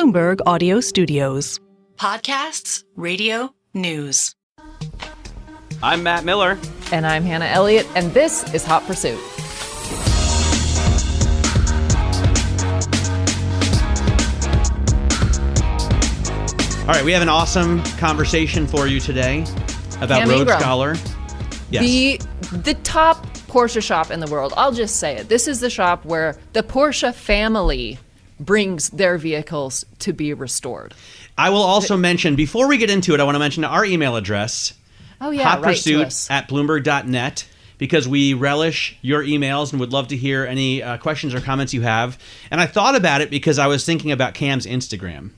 Bloomberg Audio Studios. Podcasts, radio, news. I'm Matt Miller. And I'm Hannah Elliott, and this is Hot Pursuit. All right, we have an awesome conversation for you today about Cam Road Ingram. Scholar. Yes. The top Porsche shop in the world. I'll just say it. This is the shop where the Porsche family brings their vehicles to be restored. I will also mention, before we get into it, I want to mention our email address. Oh, yeah, write to us. hotpursuit@bloomberg.net, because we relish your emails and would love to hear any questions or comments you have. And I thought about it because I was thinking about Cam's Instagram.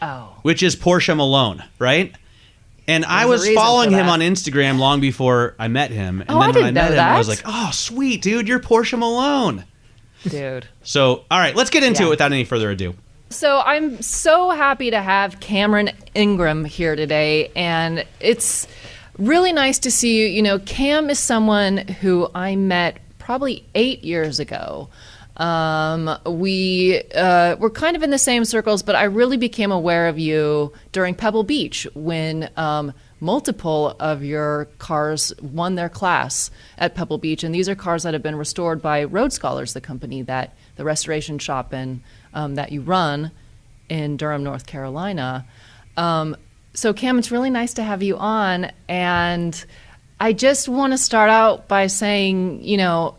Oh. Which is Porsche Malone, right? And I was following him on Instagram long before I met him. And then when I met him, I was like, oh, sweet, dude, you're Porsche Malone. Dude. So, all right, let's get into it without any further ado. So I'm so happy to have Cameron Ingram here today. And it's really nice to see you. You know, Cam is someone who I met probably 8 years ago. We were kind of in the same circles, but I really became aware of you during Pebble Beach when multiple of your cars won their class at Pebble Beach. And these are cars that have been restored by Road Scholars, the company that the restoration shop that you run in Durham, North Carolina. So Cam, it's really nice to have you on. And I just want to start out by saying, you know,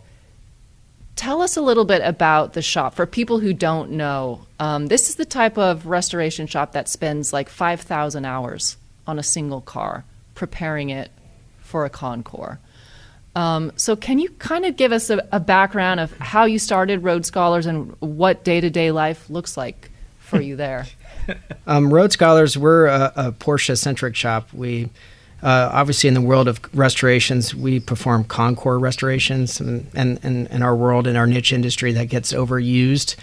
tell us a little bit about the shop for people who don't know. This is the type of restoration shop that spends like 5,000 hours on a single car, preparing it for a concours. So can you kind of give us a background of how you started Road Scholars and what day-to-day life looks like for you there? Road Scholars, we're a Porsche-centric shop. We obviously, in the world of restorations, we perform concours restorations, and in our world, in our niche industry, that gets overused.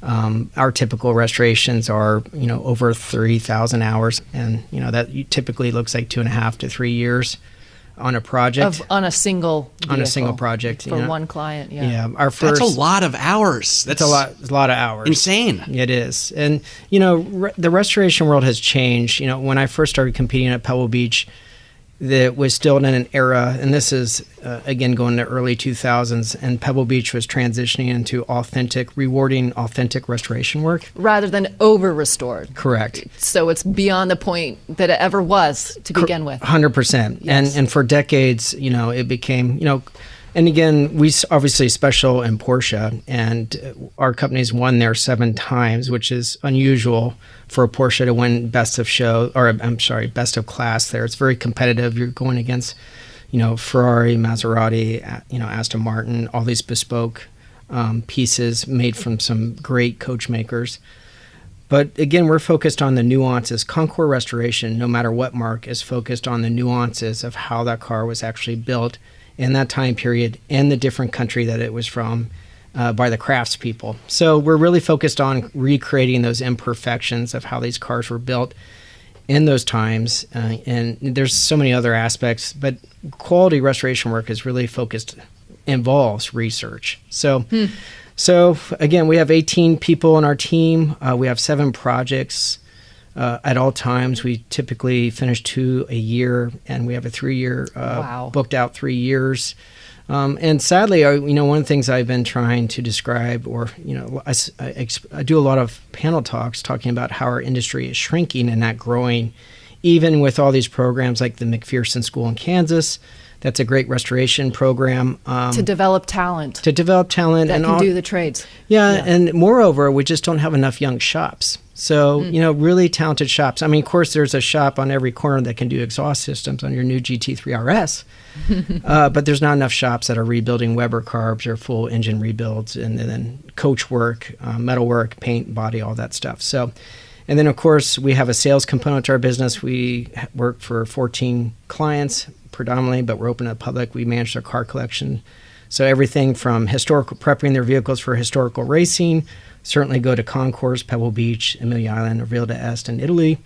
Our typical restorations are, you know, over 3,000 hours, and you know that typically looks like 2.5 to 3 years on a project. On a single vehicle, on a single project for one client. Yeah. Yeah. Our first. That's a lot of hours. That's a lot of hours. Insane. It is, and you know, the restoration world has changed. You know, when I first started competing at Pebble Beach, that was still in an era, and this is, again, going to early 2000s, and Pebble Beach was transitioning into rewarding authentic restoration work. Rather than over-restored. Correct. So it's beyond the point that it ever was to begin with. 100%. Yes. And for decades, you know, it became, you know, and again, we obviously special in Porsche, and our company's won there 7 times, which is unusual for a Porsche to win best of class there. It's very competitive. You're going against, you know, Ferrari, Maserati, you know, Aston Martin, all these bespoke pieces made from some great coach makers. But again, we're focused on the nuances. Concours restoration, no matter what marque, is focused on the nuances of how that car was actually built in that time period and the different country that it was from by the craftspeople. So we're really focused on recreating those imperfections of how these cars were built in those times. And there's so many other aspects, but quality restoration work is really involves research. So again, we have 18 people on our team. We have 7 projects. At all times, we typically finish 2 a year, and we have a 3-year booked out 3 years. And sadly, you know, one of the things I've been trying to describe, or you know, I do a lot of panel talks talking about how our industry is shrinking and not growing, even with all these programs like the McPherson School in Kansas. That's a great restoration program. To develop talent. That can do the trades. Yeah, and moreover, we just don't have enough young shops. So, you know, really talented shops. I mean, of course, there's a shop on every corner that can do exhaust systems on your new GT3 RS, but there's not enough shops that are rebuilding Weber carbs or full engine rebuilds, and then coach work, metal work, paint, body, all that stuff. So, and then, of course, we have a sales component to our business. We work for 14 clients predominantly, but we're open to the public. We manage their car collection. So everything from prepping their vehicles for historical racing, certainly go to concours, Pebble Beach, Amelia Island, Rio d'Este in Italy.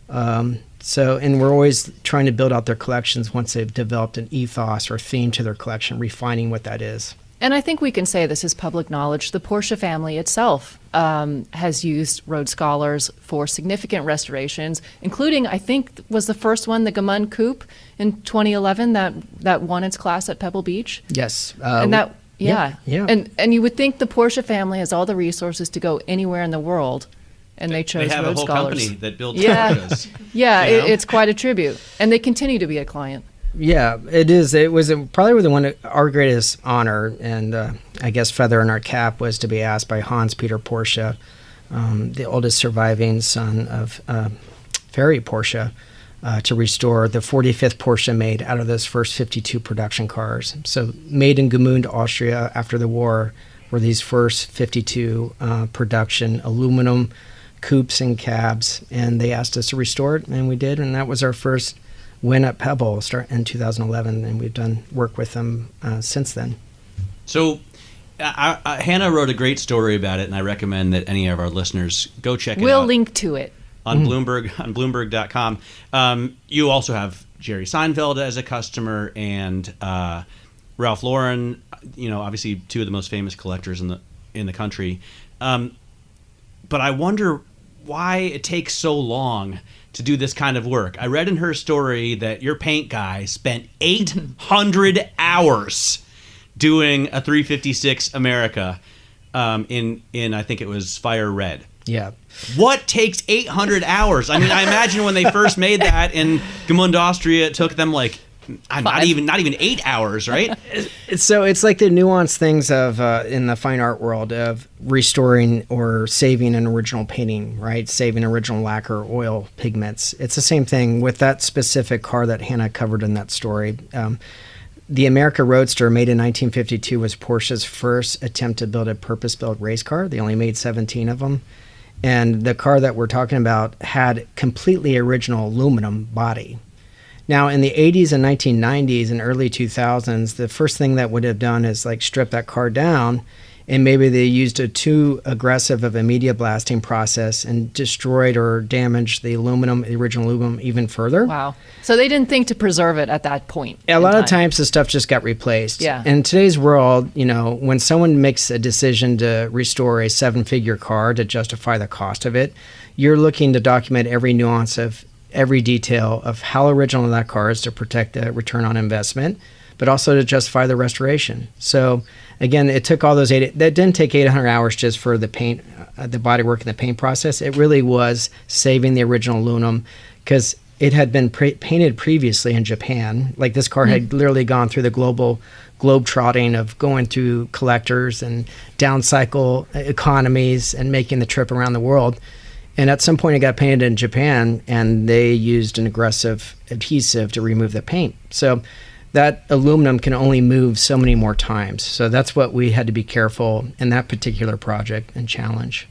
And we're always trying to build out their collections once they've developed an ethos or theme to their collection, refining what that is. And I think we can say this is public knowledge. The Porsche family itself has used Rhodes Scholars for significant restorations, including, I think, was the first one, the Gamon Coupe in 2011 that won its class at Pebble Beach. Yes. And that, yeah. Yeah. And you would think the Porsche family has all the resources to go anywhere in the world, and they chose Rhodes Scholars. They have a whole company that builds yeah. Porsches. Yeah, you know? it's quite a tribute. And they continue to be a client. Yeah, it is. It was probably the one our greatest honor, and I guess feather in our cap was to be asked by Hans Peter Porsche, the oldest surviving son of Ferry Porsche, to restore the 45th Porsche made out of those first 52 production cars. So made in Gmünd, Austria after the war were these first 52 production aluminum coupes and cabs, and they asked us to restore it, and we did, and that was our first win at Pebble in 2011, and we've done work with them since then. So Hannah wrote a great story about it, and I recommend that any of our listeners go check it out. We'll link to it. On Bloomberg, on Bloomberg.com. You also have Jerry Seinfeld as a customer, and Ralph Lauren, obviously two of the most famous collectors in the country. But I wonder why it takes so long to do this kind of work. I read in her story that your paint guy spent 800 hours doing a 356 America in I think it was Fire Red. Yeah. What takes 800 hours? I mean, I imagine when they first made that in Gmünd, Austria, it took them like not even 8 hours, right? So it's like the nuanced things of in the fine art world of restoring or saving an original painting, right? Saving original lacquer, oil, pigments. It's the same thing with that specific car that Hannah covered in that story. The America Roadster, made in 1952, was Porsche's first attempt to build a purpose-built race car. They only made 17 of them. And the car that we're talking about had completely original aluminum body. Now, in the 80s and 1990s and early 2000s, the first thing that would have done is like strip that car down, and maybe they used a too aggressive of a media blasting process and destroyed or damaged the original aluminum even further. Wow. So they didn't think to preserve it at that point. A lot of times the stuff just got replaced. Yeah. In today's world, when someone makes a decision to restore a 7-figure car to justify the cost of it, you're looking to document every nuance of every detail of how original that car is to protect the return on investment, but also to justify the restoration. So again, it took all those that didn't take 800 hours just for the paint, the bodywork and the paint process. It really was saving the original aluminum because it had been painted previously in Japan. Like this car had literally gone through the globe trotting of going through collectors and down cycle economies and making the trip around the world. And at some point it got painted in Japan, and they used an aggressive adhesive to remove the paint. So that aluminum can only move so many more times. So that's what we had to be careful in that particular project and challenge.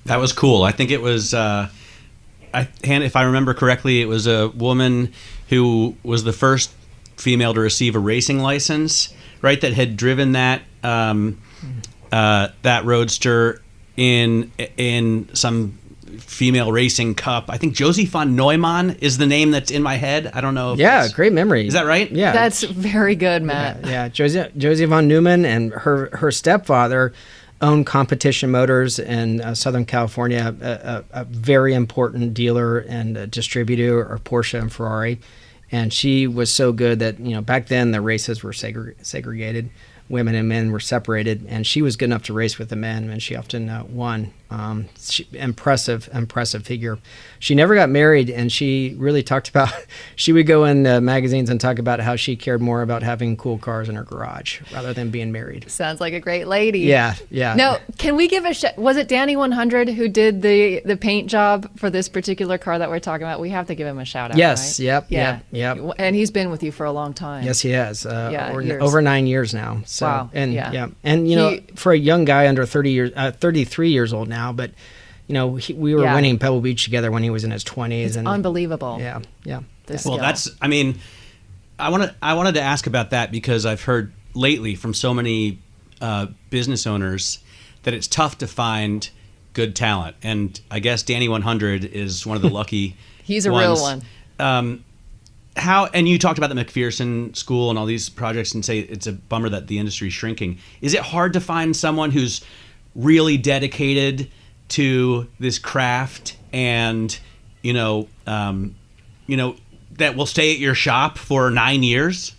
That was cool. I think it was, if I remember correctly, it was a woman who was the first female to receive a racing license, right? That had driven that that Roadster in some female racing cup. I think Josie von Neumann is the name that's in my head. I don't know. If great memory. Is that right? Yeah. That's very good, Matt. Yeah. Josie von Neumann and her stepfather owned Competition Motors in Southern California, a very important dealer and a distributor of Porsche and Ferrari. And she was so good that, back then the races were segregated. Women and men were separated, and she was good enough to race with the men, and she often won. Impressive figure. She never got married, and she really talked about, she would go in magazines and talk about how she cared more about having cool cars in her garage rather than being married. Sounds like a great lady. Yeah. No, can we give was it Danny 100 who did the paint job for this particular car that we're talking about? We have to give him a shout out. Yes, right? Yep. And he's been with you for a long time. Yes, he has. Years. Over 9 years now. So, wow. And for a young guy under 33 years old now, but we were winning Pebble Beach together when he was in his 20s. It's and unbelievable. Yeah. Well, I wanted to ask about that because I've heard lately from so many business owners that it's tough to find good talent, and I guess Danny 100 is one of the lucky. He's a ones. real one. how, and you talked about the McPherson School and all these projects and say it's a bummer that the industry is shrinking. Is it hard to find someone who's really dedicated to this craft and, that will stay at your shop for 9 years?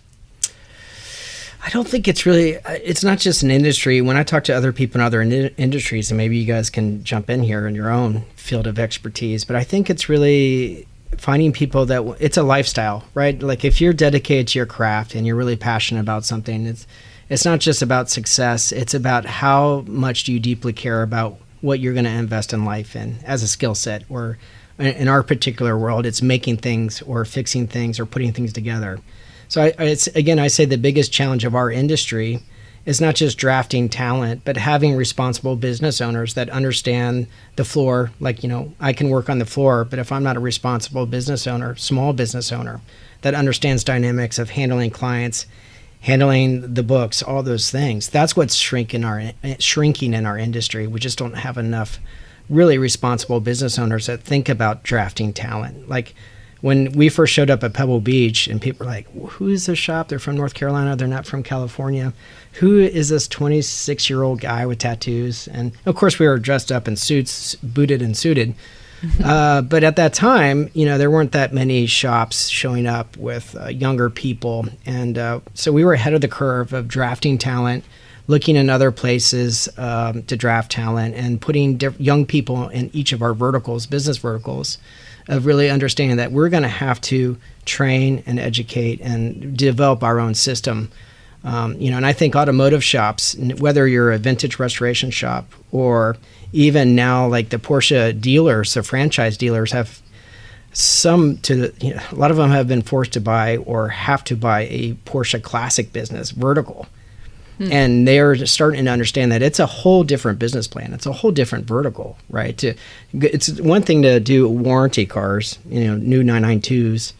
I don't think it's not just an industry. When I talk to other people in other industries, and maybe you guys can jump in here in your own field of expertise, but I think it's really finding people that it's a lifestyle, right? Like if you're dedicated to your craft and you're really passionate about something, it's not just about success. It's about how much do you deeply care about what you're going to invest in life in as a skill set, or in our particular world, it's making things or fixing things or putting things together. So I say the biggest challenge of our industry is not just drafting talent, but having responsible business owners that understand the floor. Like, I can work on the floor, but if I'm not a responsible business owner, small business owner, that understands dynamics of handling clients, handling the books, all those things, that's what's shrinking in our industry. We just don't have enough really responsible business owners that think about drafting talent. Like, when we first showed up at Pebble Beach and people were like, who is this shop? They're from North Carolina. They're not from California. Who is this 26-year-old guy with tattoos? And of course we were dressed up in suits, booted and suited. But at that time, there weren't that many shops showing up with younger people. And so we were ahead of the curve of drafting talent, looking in other places to draft talent, and putting young people in each of our verticals, business verticals, of really understanding that we're going to have to train and educate and develop our own system. And I think automotive shops, whether you're a vintage restoration shop or even now like the Porsche dealers, the franchise dealers, have a lot of them have been forced to buy or have to buy a Porsche classic business vertical. And they're starting to understand that it's a whole different business plan. It's a whole different vertical, right? It's one thing to do warranty cars, new 992s,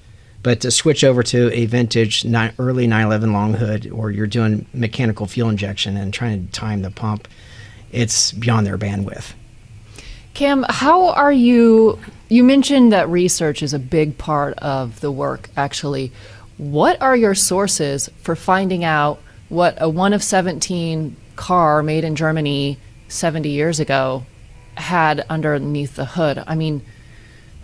but to switch over to a vintage early 911 long hood, or you're doing mechanical fuel injection and trying to time the pump, it's beyond their bandwidth. Cam, how are you mentioned that research is a big part of the work, actually. What are your sources for finding out what a 1 of 17 car made in Germany 70 years ago had underneath the hood? I mean,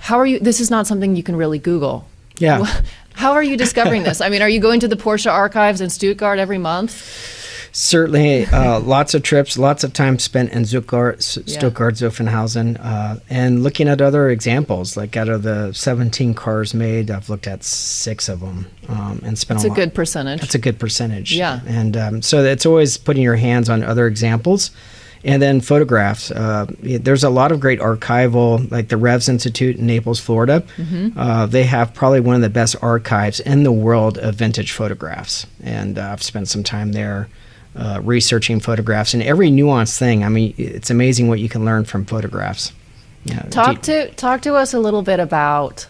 this is not something you can really Google. Yeah. How are you discovering this? I mean, are you going to the Porsche archives in Stuttgart every month? Certainly, lots of trips, lots of time spent in Stuttgart, Zuffenhausen, and looking at other examples. Like out of the 17 cars made, I've looked at 6 of them and spent That's a good percentage. That's a good percentage. Yeah. And so it's always putting your hands on other examples. And then photographs. There's a lot of great archival, like the Revs Institute in Naples, Florida. Mm-hmm. They have probably one of the best archives in the world of vintage photographs. And I've spent some time there researching photographs and every nuanced thing. I mean, it's amazing what you can learn from photographs. Yeah. Talk to us a little bit about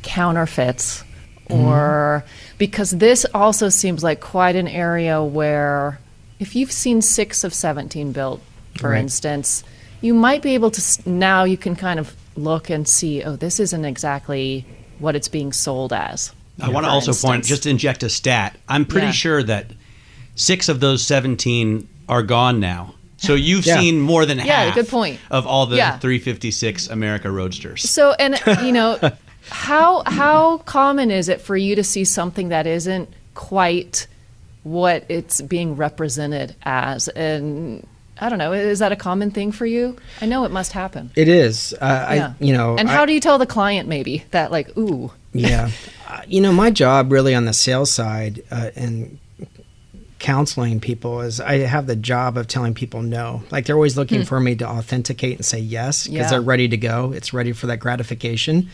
counterfeits, or because this also seems like quite an area where if you've seen 6 of 17 built, for instance, you might be able to, now you can kind of look and see, this isn't exactly what it's being sold as. I want to also just inject a stat. I'm pretty sure that 6 of those 17 are gone now. So you've seen more than half good point. of all the 356 America Roadsters. So, and how common is it for you to see something that isn't quite what it's being represented as? And I don't know, is that a common thing for you? I know it must happen. It is. And how do you tell the client maybe that, like, ooh? Yeah. My job really on the sales side and counseling people is I have the job of telling people no. Like, they're always looking for me to authenticate and say yes, because they're ready to go. It's ready for that gratification.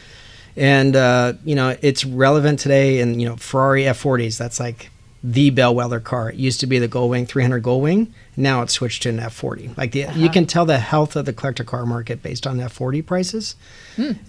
And, it's relevant today. And, Ferrari F40s, that's like the bellwether car. It used to be the Gullwing 300 Gullwing. Now it's switched to an F40. Like you can tell the health of the collector car market based on F40 prices.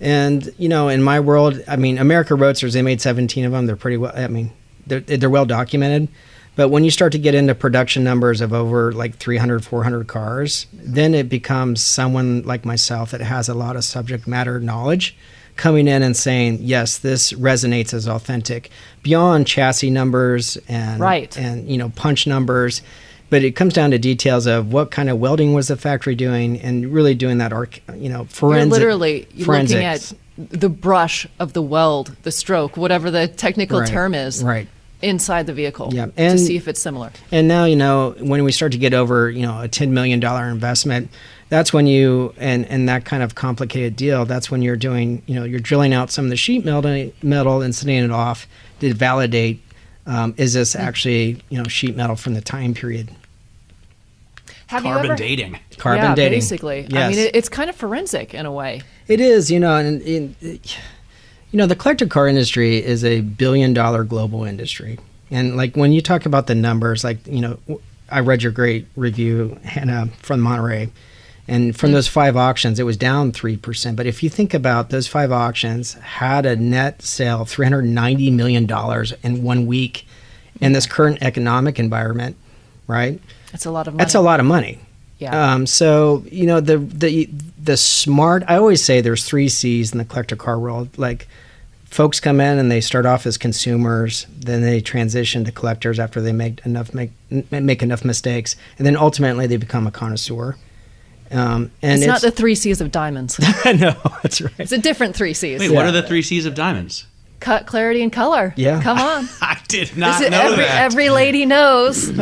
And, in my world, I mean, America Roadsters, they made 17 of them. They're pretty well, I mean, they're well documented. But when you start to get into production numbers of over like 300, 400 cars, then it becomes someone like myself that has a lot of subject matter knowledge coming in and saying, yes, this resonates as authentic beyond chassis numbers and punch numbers. But it comes down to details of what kind of welding was the factory doing, and really doing that, forensic. You're literally looking at the brush of the weld, the stroke, whatever the technical term is, inside the vehicle, to see if it's similar. And now, when we start to get over, a $10 million investment, that's when and that kind of complicated deal, that's when you're doing, you're drilling out some of the sheet metal and sending it off to validate, is this actually, sheet metal from the time period. Carbon dating. Carbon dating. Basically. Yes. I mean, it's kind of forensic in a way. It is, and the collector car industry is a $1 billion global industry. And like when you talk about the numbers, like, I read your great review, Hannah, from Monterey. And from those 5 auctions, it was down 3%. But if you think about those 5 auctions had a net sale of $390 million in 1 week in this current economic environment, right? That's a lot of money. That's a lot of money. Yeah. So, the smart, I always say there's 3 C's in the collector car world. Like, folks come in and they start off as consumers, then they transition to collectors after they make enough mistakes, and then ultimately they become a connoisseur. And it's not the 3 C's of diamonds. No, that's right. It's a different 3 C's. Wait, what are the 3 C's of diamonds? Cut, clarity, and color. Yeah. Come on. I did not know that. Every lady knows.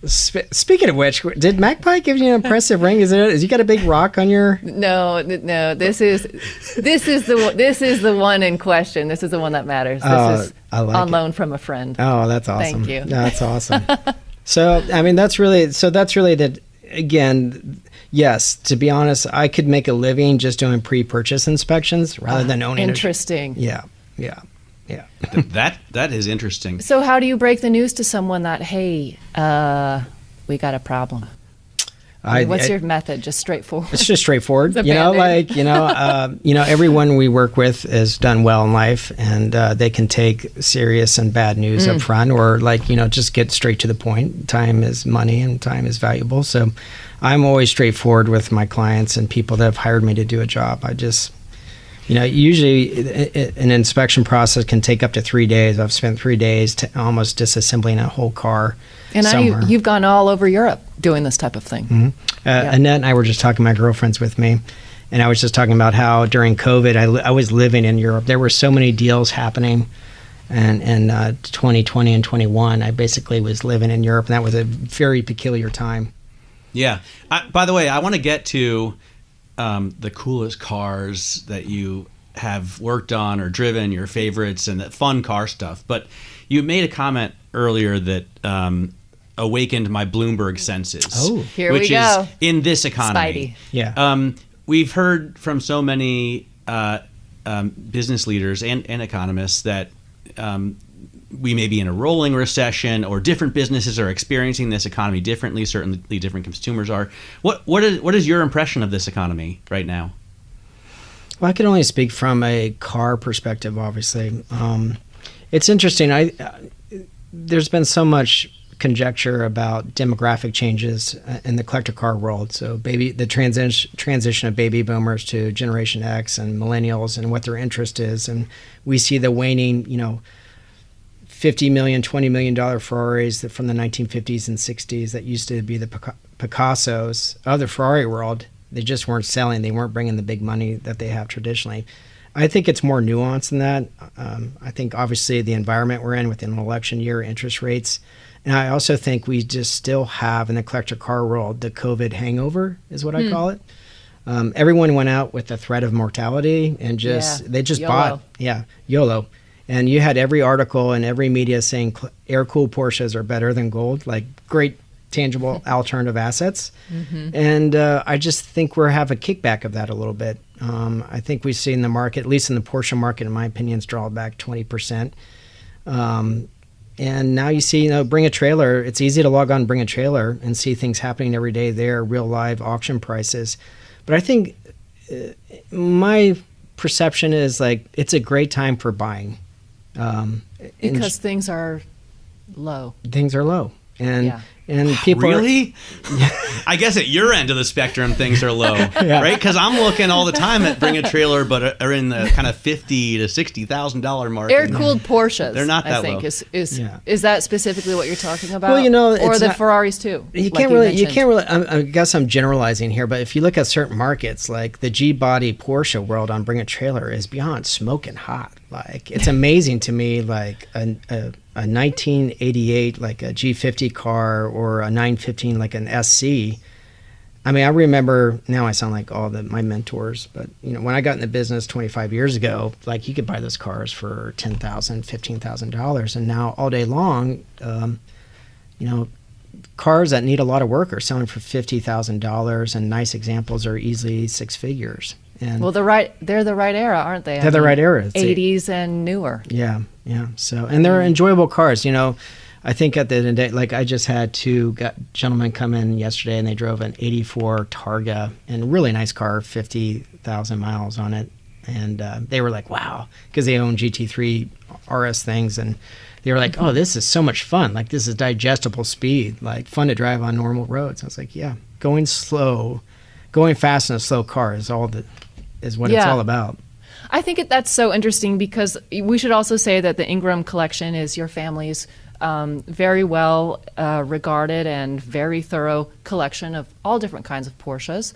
Speaking of which, did Magpie give you an impressive ring? Is you got a big rock on your? No. This is the one in question. This is the one that matters. This is on loan from a friend. Oh, that's awesome. Thank you. That's awesome. So, I mean, that's really that. Again, yes. To be honest, I could make a living just doing pre-purchase inspections rather than owning. Interesting. Yeah. That is interesting. So how do you break the news to someone that, hey, we got a problem? What's your method? Just straightforward? It's just straightforward. Everyone we work with has done well in life, and they can take serious and bad news up front, or just get straight to the point. Time is money, and time is valuable. So I'm always straightforward with my clients and people that have hired me to do a job. I just... usually an inspection process can take up to 3 days. I've spent 3 days almost disassembling a whole car. And you've gone all over Europe doing this type of thing. Mm-hmm. Annette and I were just talking, my girlfriend's with me, and I was just talking about how during COVID, I was living in Europe. There were so many deals happening. And in 2020 and 21, I basically was living in Europe, and that was a very peculiar time. Yeah. By the way, I want to get to... the coolest cars that you have worked on or driven, your favorites, and that fun car stuff. But you made a comment earlier that awakened my Bloomberg senses. Oh, here which we go. Is in this economy. Spidey. Yeah. We've heard from so many business leaders and economists that we may be in a rolling recession, or different businesses are experiencing this economy differently. Certainly different consumers are. What is your impression of this economy right now? Well, I can only speak from a car perspective, obviously. It's interesting. There's been so much conjecture about demographic changes in the collector car world. So the transition of baby boomers to Generation X and millennials, and what their interest is. And we see the waning, $50 million, $20 million Ferraris from the 1950s and 60s that used to be the Picassos of the Ferrari world. They just weren't selling. They weren't bringing the big money that they have traditionally. I think it's more nuanced than that. I think obviously the environment we're in within an election year, interest rates. And I also think we just still have in the collector car world, the COVID hangover is what I call it. Everyone went out with the threat of mortality and they just YOLO. bought. Yeah, YOLO. And you had every article and every media saying air-cooled Porsches are better than gold, like great tangible alternative assets. Mm-hmm. And I just think we have a kickback of that a little bit. I think we've seen the market, at least in the Porsche market, in my opinion, is drawn back 20%. And now you see, bring a trailer. It's easy to log on, bring a trailer, and see things happening every day there, real live auction prices. But I think my perception is it's a great time for buying. Because things are low. Things are low. And And people really? I guess at your end of the spectrum, things are low, right? Because I'm looking all the time at bring a trailer, but are in the kind of $50,000 to $60,000 mark. Air-cooled Porsches. They're not that I think low. Is that specifically what you're talking about? Well, you know, or it's the not, Ferraris too. You can't really. I guess I'm generalizing here, but if you look at certain markets, like the G-body Porsche world on Bring a Trailer is beyond smoking hot. Like it's amazing to me, like a 1988 like a G50 car or a 915 like an SC. I mean, I remember, now I sound like my mentors, but you know, when I got in the business 25 years ago, like you could buy those cars for $10,000, $15,000, and now all day long, you know, cars that need a lot of work are selling for $50,000, and nice examples are easily six figures. And well, they're the right era, aren't they? They're the right era. It's 80s and newer. Yeah. So, and they're enjoyable cars. You know, I think at the end of the day, like I just had two gentlemen come in yesterday, and they drove an '84 Targa, and really nice car, 50,000 miles on it, and they were like, "Wow," because they own GT3 RS things, and they were like, "Oh, this is so much fun! Like this is digestible speed, like fun to drive on normal roads." I was like, "Yeah, going fast in a slow car is what it's all about." I think that's so interesting because we should also say that the Ingram collection is your family's very well regarded and very thorough collection of all different kinds of Porsches.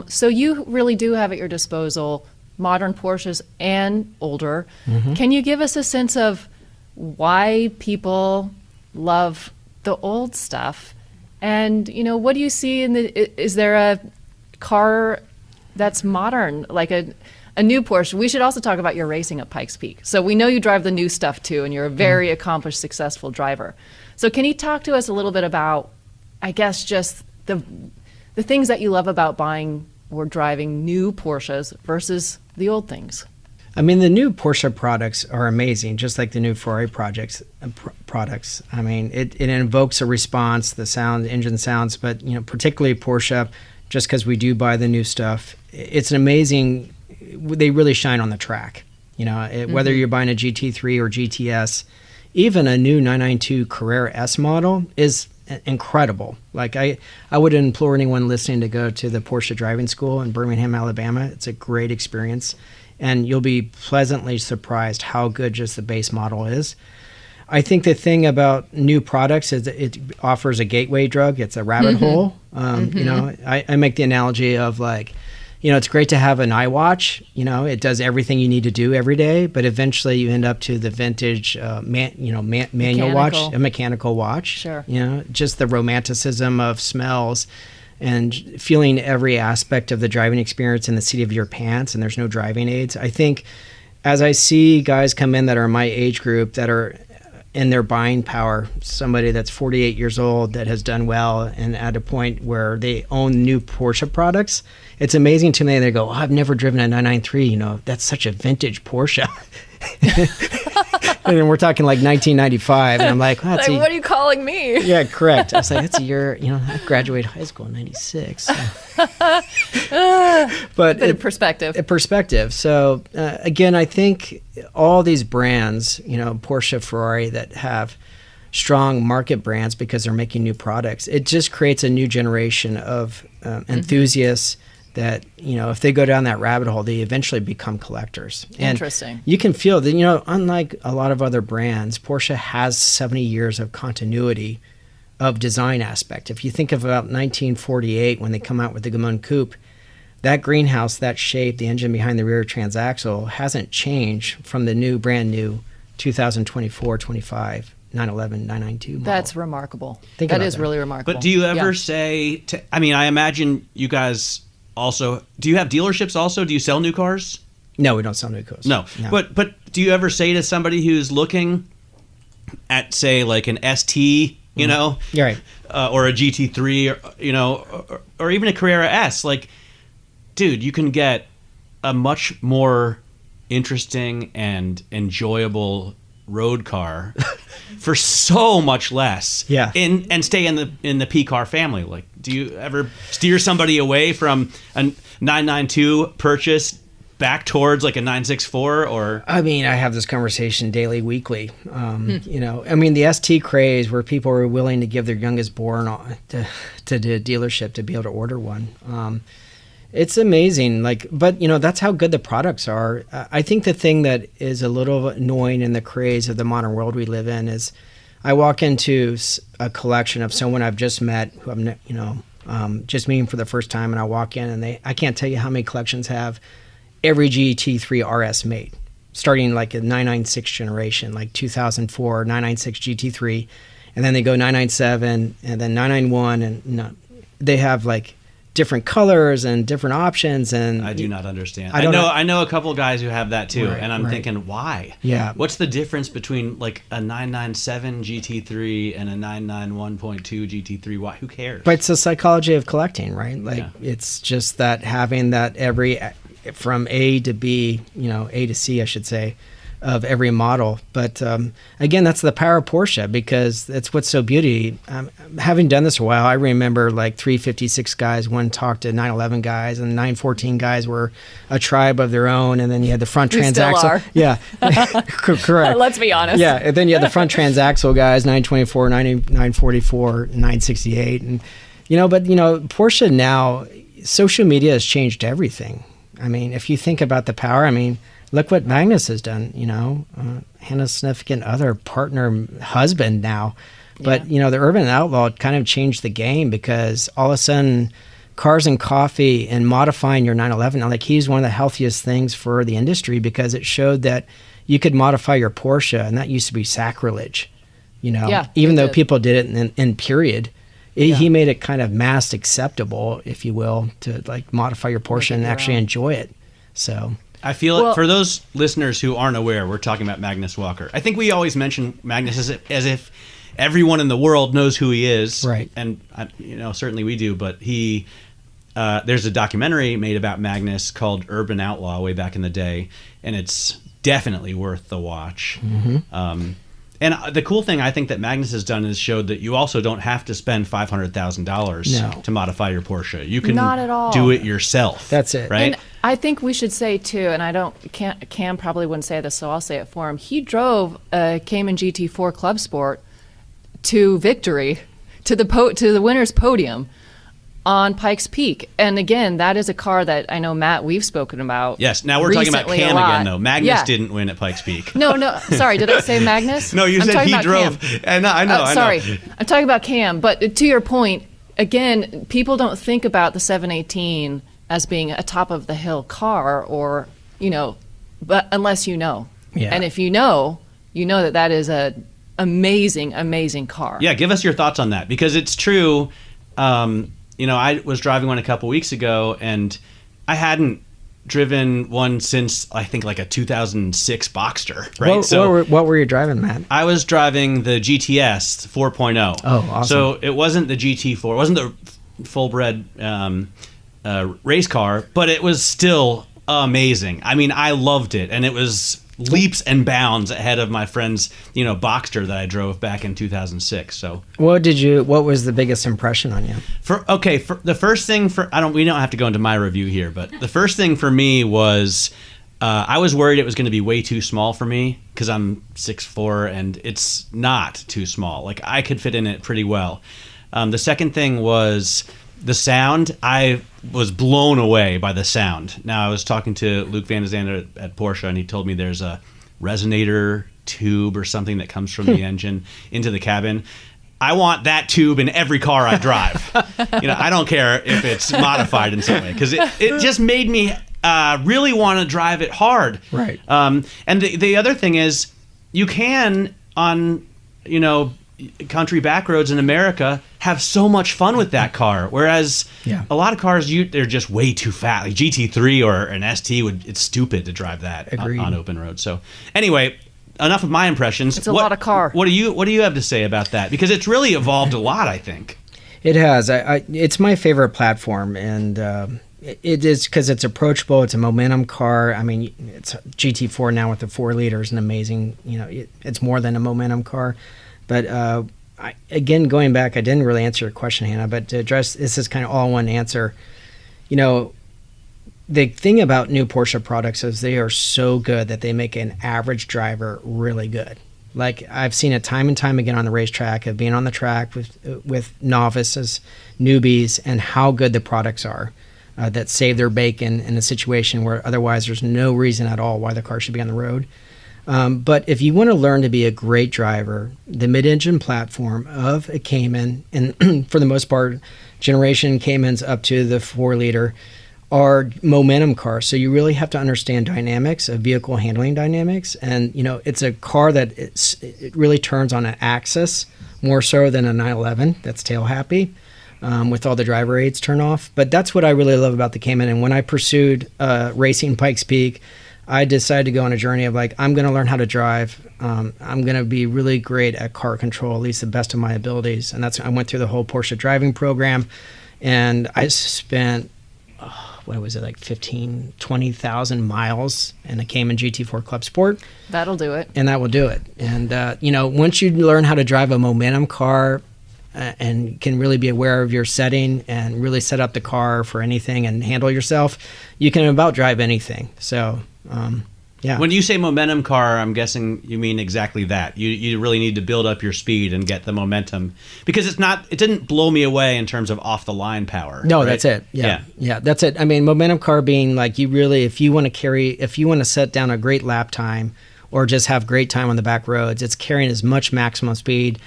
So you really do have at your disposal modern Porsches and older. Mm-hmm. Can you give us a sense of why people love the old stuff? And, you know, what do you see is there a car that's modern, like a new Porsche? We should also talk about your racing at Pikes Peak. So we know you drive the new stuff too, and you're a very accomplished, successful driver. So can you talk to us a little bit about, I guess, just the things that you love about buying or driving new Porsches versus the old things? I mean, the new Porsche products are amazing, just like the new Ferrari products. I mean, it invokes a response, the engine sounds, but you know, particularly Porsche, just because we do buy the new stuff, it's an amazing. They really shine on the track. You know, whether you're buying a GT3 or GTS, even a new 992 Carrera S model is incredible. Like I would implore anyone listening to go to the Porsche driving school in Birmingham, Alabama. It's a great experience, and you'll be pleasantly surprised how good just the base model is. I think the thing about new products is it offers a gateway drug. It's a rabbit hole. You know, I make the analogy of like, you know, it's great to have an iWatch. You know, it does everything you need to do every day, but eventually you end up to the vintage, manual watch, a mechanical watch. Sure. You know, just the romanticism of smells and feeling every aspect of the driving experience in the seat of your pants, and there's no driving aids. I think as I see guys come in that are my age group that are in their buying power, somebody that's 48 years old that has done well and at a point where they own new Porsche products, it's amazing to me. They go, "Oh, I've never driven a 993. You know, that's such a vintage Porsche." And we're talking like 1995, and I'm like, what are you calling me? Yeah, correct. I was like, that's a year, you know, I graduated high school in 96. So. But in perspective. So again, I think all these brands, you know, Porsche, Ferrari, that have strong market brands because they're making new products, it just creates a new generation of enthusiasts that, you know, if they go down that rabbit hole, they eventually become collectors. Interesting. And you can feel that, you know, unlike a lot of other brands, Porsche has 70 years of continuity of design aspect. If you think of about 1948 when they come out with the Gamon Coupe, that greenhouse, that shape, the engine behind the rear transaxle hasn't changed from the brand new 2024, 25, 911, 992 model. That's remarkable. That is really remarkable. But do you ever say, I mean, I imagine you guys also, do you have dealerships also? Do you sell new cars? No, we don't sell new cars. No. But do you ever say to somebody who's looking at, say, like an ST, you know, right, or a GT3, or, you know, or even a Carrera S, like, dude, you can get a much more interesting and enjoyable road car for so much less, and stay in the P car family? Like, do you ever steer somebody away from a 992 purchase back towards like a 964 or? I mean, I have this conversation daily, weekly. You know, I mean, the ST craze where people are willing to give their youngest born to the dealership to be able to order one. It's amazing. Like, but you know, that's how good the products are. I think the thing that is a little annoying in the craze of the modern world we live in is I walk into a collection of someone I've just met who I'm, you know, just meeting for the first time, and I walk in and I can't tell you how many collections have every GT3 RS made, starting like a 996 generation, like 2004 996 GT3, and then they go 997 and then 991, and they have like different colors and different options. And I do not understand. I know a couple of guys who have that too, and I'm thinking, why? Yeah. What's the difference between like a 997 GT3 and a 991.2 GT3? Why? Who cares? But it's the psychology of collecting, right? Like it's just that having that from A to B, you know, A to C, I should say, of every model. But again, that's the power of Porsche, because that's what's so beauty. Having done this for a while, I remember like 356 guys wouldn't talk to 911 guys, and 914 guys were a tribe of their own. And then you had the front transaxle. Still are. Yeah, correct. Let's be honest. Yeah, and then you had the front transaxle guys, 924, 944, 968, and you know. But you know, Porsche now, social media has changed everything. I mean, if you think about the power, I mean, look what Magnus has done, you know, Hannah's significant other, partner, husband now. But, you know, the Urban Outlaw kind of changed the game, because all of a sudden Cars and Coffee and modifying your 911, like he's one of the healthiest things for the industry, because it showed that you could modify your Porsche, and that used to be sacrilege, you know, even though people did it in period. He made it kind of mass acceptable, if you will, to like modify your Porsche and actually enjoy it. So I feel for those listeners who aren't aware, we're talking about Magnus Walker. I think we always mention Magnus as if everyone in the world knows who he is, right? And you know, certainly we do. But there's a documentary made about Magnus called Urban Outlaw way back in the day, and it's definitely worth the watch. Mm-hmm. And the cool thing I think that Magnus has done is showed that you also don't have to spend $500,000 to modify your Porsche. You can Not at all. do it yourself. That's it. Right? And I think we should say too, and Cam probably wouldn't say this, so I'll say it for him. He drove a Cayman GT4 Club Sport to victory, to the winner's podium on Pikes Peak. And again, that is a car that I know, Matt, we've spoken about. Yes, now we're talking about Cam again, though. Magnus didn't win at Pikes Peak. No, sorry, did I say Magnus? No, you said he drove. I know. Sorry, I'm talking about Cam. But to your point, again, people don't think about the 718 as being a top-of-the-hill car, or, you know, but unless you know. Yeah. And if you know that is a amazing, amazing car. Yeah, give us your thoughts on that, because it's true. You know, I was driving one a couple weeks ago, and I hadn't driven one since, I think, like a 2006 Boxster, right? What were you driving, Matt? I was driving the GTS 4.0. Oh, awesome. So it wasn't the GT4. It wasn't the full-bred race car, but it was still amazing. I mean, I loved it, and it was leaps and bounds ahead of my friend's, you know, Boxster that I drove back in 2006. So what was the biggest impression on you? For the first thing we don't have to go into my review here, but the first thing for me was I was worried it was going to be way too small for me, because I'm 6'4", and it's not too small. Like, I could fit in it pretty well. The second thing was the sound. I was blown away by the sound. Now, I was talking to Luke Van de Zande at Porsche, and he told me there's a resonator tube or something that comes from the engine into the cabin. I want that tube in every car I drive. You know, I don't care if it's modified in some way, because it just made me really want to drive it hard. Right. And the other thing is, you can, on, you know, country back roads in America, have so much fun with that car, whereas a lot of cars, they're just way too fast. Like GT3 or an ST, it's stupid to drive that on open roads. So anyway, enough of my impressions. It's a lot of car. What do you have to say about that? Because it's really evolved a lot, I think. It has. It's my favorite platform, and it is because it's approachable. It's a momentum car. I mean, it's GT4 now with the 4 liters, an amazing. You know, it's more than a momentum car. But again, going back, I didn't really answer your question, Hannah, but to address, this is kind of all one answer. You know, the thing about new Porsche products is they are so good that they make an average driver really good. Like I've seen it time and time again on the racetrack of being on the track with novices, newbies, and how good the products are that save their bacon in a situation where otherwise there's no reason at all why the car should be on the road. But if you want to learn to be a great driver, the mid-engine platform of a Cayman, and for the most part, generation Caymans up to the 4-liter, are momentum cars. So you really have to understand dynamics of vehicle handling dynamics. And, it's a car that it really turns on an axis more so than a 911 that's tail happy with all the driver aids turned off. But that's what I really love about the Cayman. And when I pursued racing Pikes Peak, I decided to go on a journey of I'm going to learn how to drive. I'm going to be really great at car control, at least the best of my abilities. And I went through the whole Porsche driving program, and I spent, 20,000 miles in a Cayman GT4 Club Sport. That'll do it. And that will do it. And, once you learn how to drive a momentum car and can really be aware of your setting and really set up the car for anything and handle yourself, you can about drive anything. So, yeah. When you say momentum car, I'm guessing you mean exactly that. You really need to build up your speed and get the momentum, because it didn't blow me away in terms of off the line power. No, right? that's it. Yeah, that's it. I mean, momentum car being if you want to set down a great lap time or just have great time on the back roads, it's carrying as much maximum speed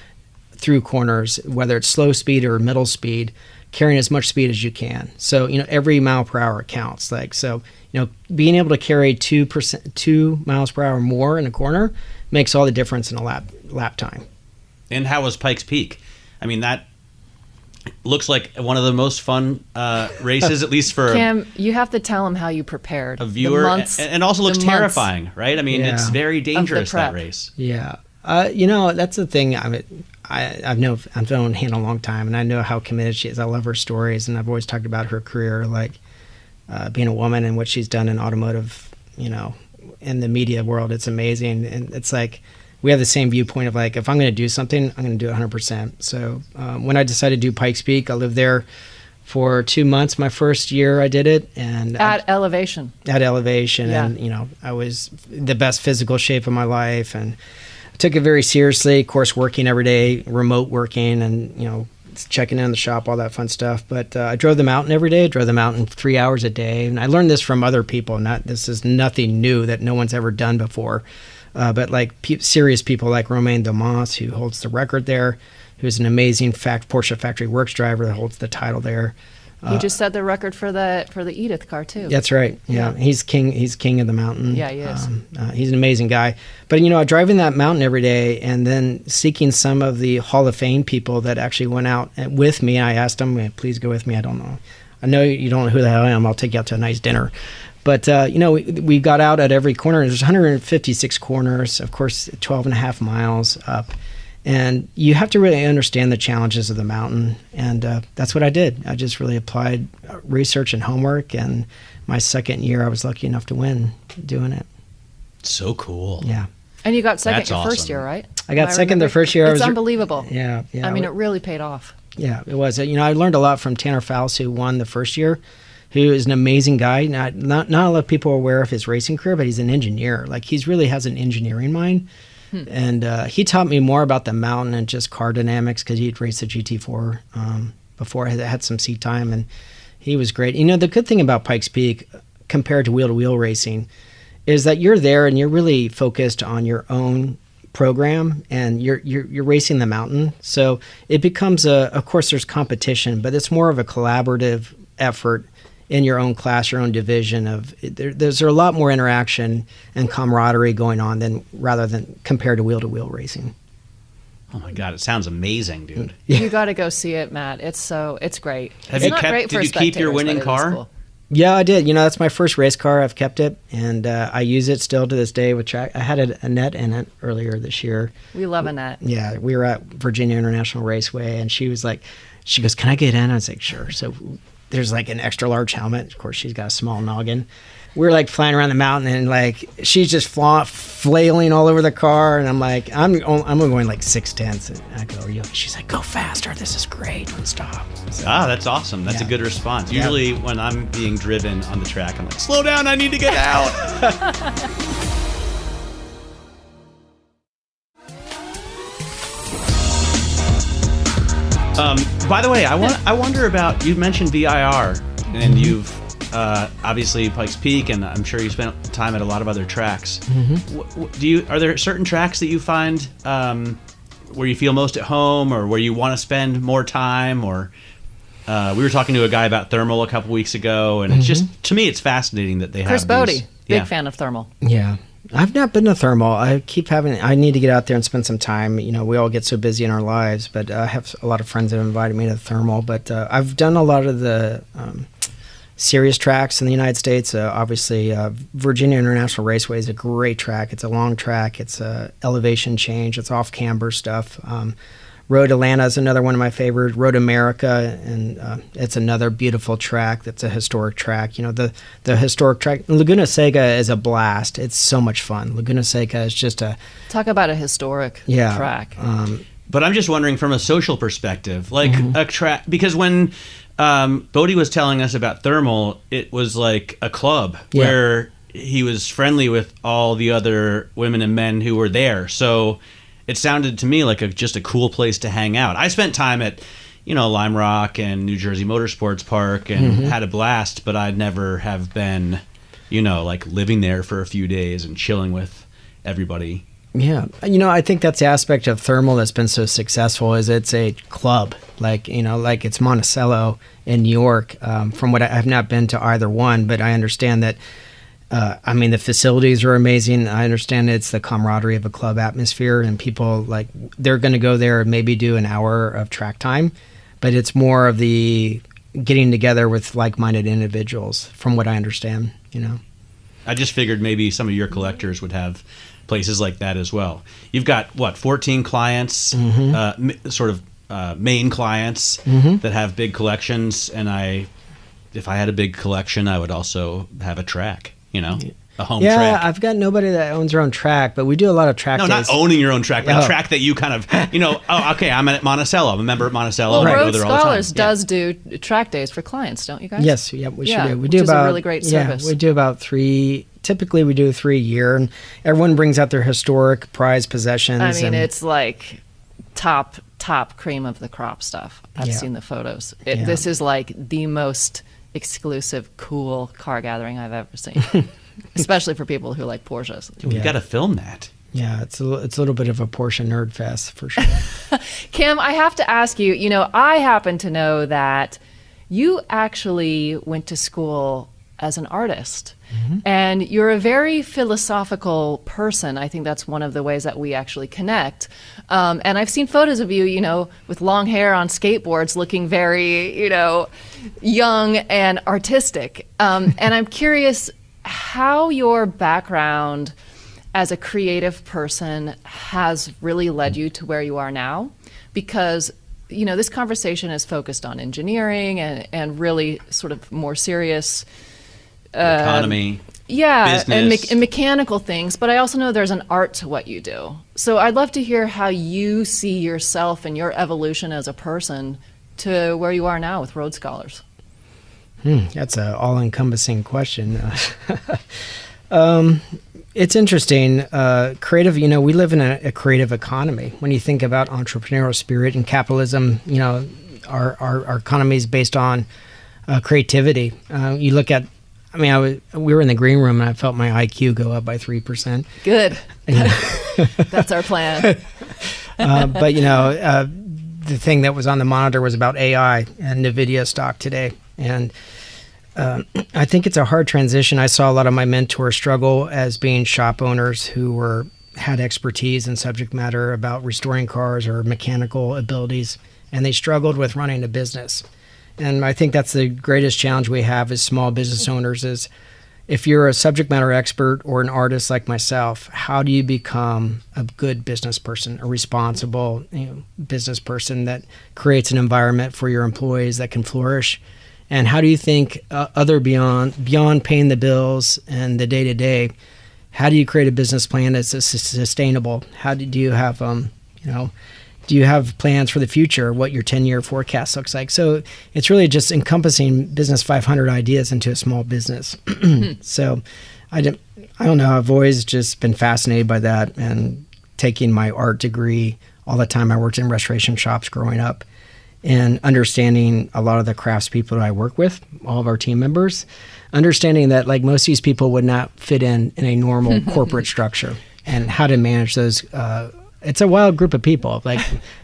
through corners, whether it's slow speed or middle speed, carrying as much speed as you can. So, every mile per hour counts. Being able to carry 2 miles per hour more in a corner makes all the difference in a lap time. And how was Pikes Peak? I mean, that looks like one of the most fun races, at least for Cam, you have to tell him how you prepared. A viewer, and also looks terrifying, right? I mean, it's very dangerous, that race. Yeah. That's the thing. I've known Hannah a long time, and I know how committed she is. I love her stories, and I've always talked about her career, being a woman and what she's done in automotive, in the media world. It's amazing. And it's we have the same viewpoint of if I'm going to do something, I'm going to do it 100%. So when I decided to do Pikes Peak, I lived there for 2 months. My first year I did it. And At elevation. Yeah. And, I was the best physical shape of my life, and I took it very seriously, of course, working every day, remote working, and, checking in the shop, all that fun stuff. But I drove the mountain every day. I drove the mountain 3 hours a day. And I learned this from other people. This is nothing new that no one's ever done before. But serious people like Romain Domas, who holds the record there, who's an amazing Porsche Factory Works driver that holds the title there. He just set the record for the Edith car too. That's right. Yeah. He's king of the mountain. Yeah, he is. He's an amazing guy. But driving that mountain every day, and then seeking some of the Hall of Fame people that actually went out with me. I asked them, please go with me. I don't know. I know you don't know who the hell I am. I'll take you out to a nice dinner. But we got out at every corner. There's 156 corners, of course, 12 and a half miles up. And you have to really understand the challenges of the mountain. And that's what I did. I just really applied research and homework. And my second year, I was lucky enough to win doing it. So cool. Yeah. And you got second That's your awesome. first year, right? I got second the first year. It's unbelievable. Yeah. I mean, it really paid off. Yeah, it was. I learned a lot from Tanner Faust, who won the first year, who is an amazing guy. Not a lot of people are aware of his racing career, but he's an engineer. He really has an engineering mind. And he taught me more about the mountain and just car dynamics, because he'd raced the GT4 before. I had some seat time, and he was great. The good thing about Pikes Peak compared to wheel-to-wheel racing is that you're there and you're really focused on your own program, and you're racing the mountain. So it becomes of course there's competition, but it's more of a collaborative effort in your own class, your own division. There's a lot more interaction and camaraderie going on rather than compared to wheel racing. Oh my God, it sounds amazing, dude. Yeah. You got to go see it, Matt. It's great. Did Great you keep your winning car? Cool. Yeah, I did. That's my first race car. I've kept it, and I use it still to this day with track. I had a Annette in it earlier this year. We love Annette. Yeah, we were at Virginia International Raceway, and she goes, can I get in? I was like, sure. So there's like an extra large helmet. Of course, she's got a small noggin. We're like flying around the mountain, and like she's just flailing all over the car, and I'm like, I'm going like 6/10. And I go, "Are you?" She's like, "Go faster. This is great. Don't stop." So, that's awesome. That's a good response. Usually when I'm being driven on the track, I'm like, slow down, I need to get out. By the way, I wonder about, you mentioned VIR, and you've obviously Pikes Peak, and I'm sure you spent time at a lot of other tracks. Are there certain tracks that you find where you feel most at home, or where you want to spend more time? Or we were talking to a guy about thermal a couple weeks ago, and it's just, to me, it's fascinating that they have Chris Bodie, these, big fan of thermal. Yeah. I've not been to thermal. I need to get out there and spend some time. You know, we all get so busy in our lives, but I have a lot of friends that have invited me to thermal. But I've done a lot of the serious tracks in the United States. Obviously, Virginia International Raceway is a great track. It's a long track. It's a elevation change. It's off camber stuff. Road Atlanta is another one of my favorites. Road America, and it's another beautiful track. That's a historic track. You know, the historic track. Laguna Seca is a blast. It's so much fun. Laguna Seca is just a... Talk about a historic track. But I'm just wondering from a social perspective, like a track, because when Bodie was telling us about thermal, it was like a club where he was friendly with all the other women and men who were there. So it sounded to me like just a cool place to hang out. I spent time at, Lime Rock and New Jersey Motorsports Park and had a blast, but I'd never have been, like living there for a few days and chilling with everybody. Yeah. I think that's the aspect of thermal that's been so successful, is it's a club, like it's Monticello in New York. From what I've not been to either one, but I understand that the facilities are amazing. I understand it's the camaraderie of a club atmosphere, and people, they're going to go there and maybe do an hour of track time, but it's more of the getting together with like-minded individuals, from what I understand, I just figured maybe some of your collectors would have places like that as well. You've got, 14 clients, main clients that have big collections, and if I had a big collection, I would also have a track. A home track. Yeah, I've got nobody that owns their own track, but we do a lot of track days. No, not owning your own track, but a track that you kind of, I'm at Monticello. I'm a member at Monticello. Well, I Road go there all the time. Scholars does do track days for clients, don't you guys? Yes, we sure do. We which is a really great service. We do about 3. Typically, we do 3 a year, and everyone brings out their historic prized possessions. It's like top cream of the crop stuff. I've seen the photos. This is like the most exclusive, cool car gathering I've ever seen, especially for people who like Porsches. We've got to film that. Yeah, it's a little bit of a Porsche nerd fest for sure. Kim, I have to ask you, I happen to know that you actually went to school as an artist. And you're a very philosophical person. I think that's one of the ways that we actually connect. And I've seen photos of you, with long hair on skateboards, looking very, young and artistic. And I'm curious how your background as a creative person has really led you to where you are now. Because this conversation is focused on engineering and really sort of more serious economy, business, and mechanical things, but I also know there's an art to what you do. So I'd love to hear how you see yourself and your evolution as a person to where you are now with Road Scholars. That's an all-encompassing question. It's interesting. Creative, we live in a creative economy. When you think about entrepreneurial spirit and capitalism, our economy is based on creativity. You look at, we were in the green room and I felt my IQ go up by 3%. Good. That's our plan. But the thing that was on the monitor was about AI and NVIDIA stock today. And I think it's a hard transition. I saw a lot of my mentors struggle as being shop owners who had expertise in subject matter about restoring cars or mechanical abilities, and they struggled with running a business. And I think that's the greatest challenge we have as small business owners is, if you're a subject matter expert or an artist like myself, how do you become a good business person, a responsible business person that creates an environment for your employees that can flourish And how do you think beyond paying the bills and the day-to-day, how do you create a business plan that's sustainable? How do you have, do you have plans for the future, what your 10-year forecast looks like? So it's really just encompassing Business 500 ideas into a small business. So I don't know. I've always just been fascinated by that, and taking my art degree all the time. I worked in restoration shops growing up, and understanding a lot of the craftspeople that I work with, all of our team members, understanding that like most of these people would not fit in a normal corporate structure, and how to manage those. It's a wild group of people, like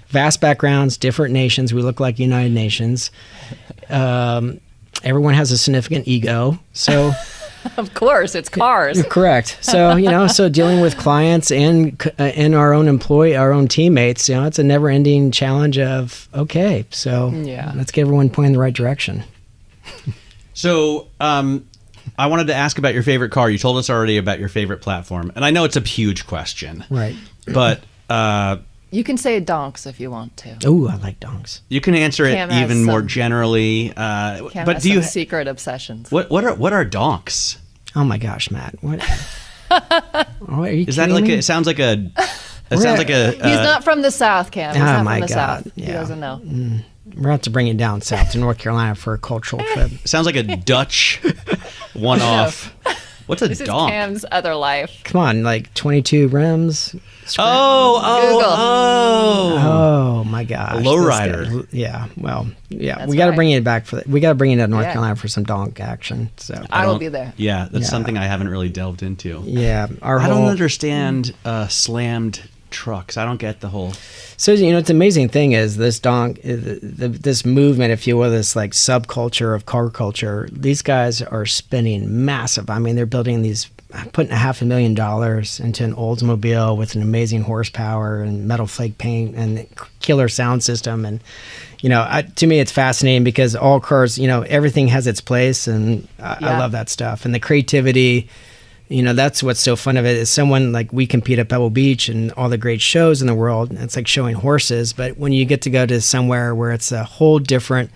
vast backgrounds, different nations. We look like United Nations. Everyone has a significant ego. So Of course, it's cars. Correct. So, so dealing with clients and our own teammates, it's a never ending challenge of, okay, so let's get everyone pointing in the right direction. So, I wanted to ask about your favorite car. You told us already about your favorite platform, and I know it's a huge question. Right. But you can say Donks if you want to. Oh, I like Donks. You can answer it Cam even more some- generally. Cam But has do you some secret obsessions. what are donks? Oh my gosh, Matt! What? Are you Is that kidding like me? it sounds like a? It sounds like a. He's not from the South, Cam. He's Oh not my from the God, South. He yeah. doesn't know. We're going to have to bring it down south to North Carolina for a cultural trip. Sounds like a Dutch one-off. What's a This is donk? Cam's other life. Come on, like 22 rims. Oh, Oh my gosh. Lowrider. This guy- Yeah. Well, yeah. That's we got to right. bring it back we got to bring it to North Yeah. Carolina for some donk action. So I will be there. Yeah, that's Yeah. something I haven't really delved into. yeah, I don't understand slammed trucks. I don't get the whole. So it's an amazing thing is this donk, this movement, if you will, this like subculture of car culture. These guys are spending massive. I mean, they're building these, putting $500,000 into an Oldsmobile with an amazing horsepower and metal flake paint and killer sound system. And to me, it's fascinating because all cars, everything has its place, and I love that stuff and the creativity. That's what's so fun of it is someone like we compete at Pebble Beach and all the great shows in the world. It's like showing horses. But when you get to go to somewhere where it's a whole different